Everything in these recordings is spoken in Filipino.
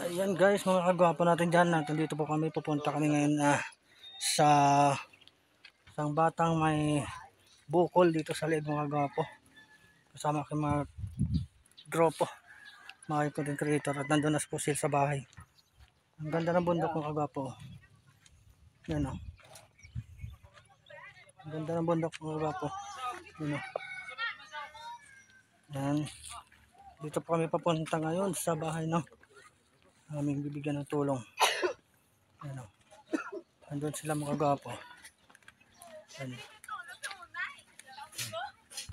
Ayan guys, mga kagwapo natin dyan. Nandito po kami, pupunta kami ngayon sa isang batang may bukol dito sa liig, mga kagwapo. Kasama aking mga grupo, mga content creator, at nandun na po sila sa bahay. Ang ganda ng bundok, mga kagwapo. Yan o. Ang ganda ng bundok, mga kagwapo. Yan o. Yan. Dito po kami papunta ngayon sa bahay ng aming bibigyan ng tulong. Ano? Andun sila, mga kagwapo. Ano?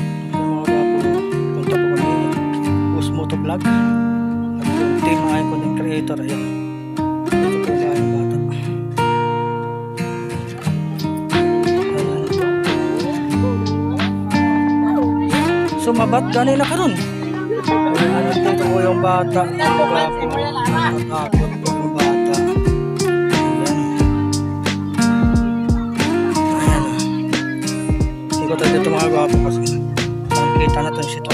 Mga kagwapo, punta po kami Us Moto Vlog at yung team mga content creator. Ayan. Dito po ba yung bata? Sumabat ganay na karon. Dito po yung bata. Natatakot po yung bata. Ayan. Ayan. Ikot tayo dito, mga kagwapo, kasi nakikita natin siya.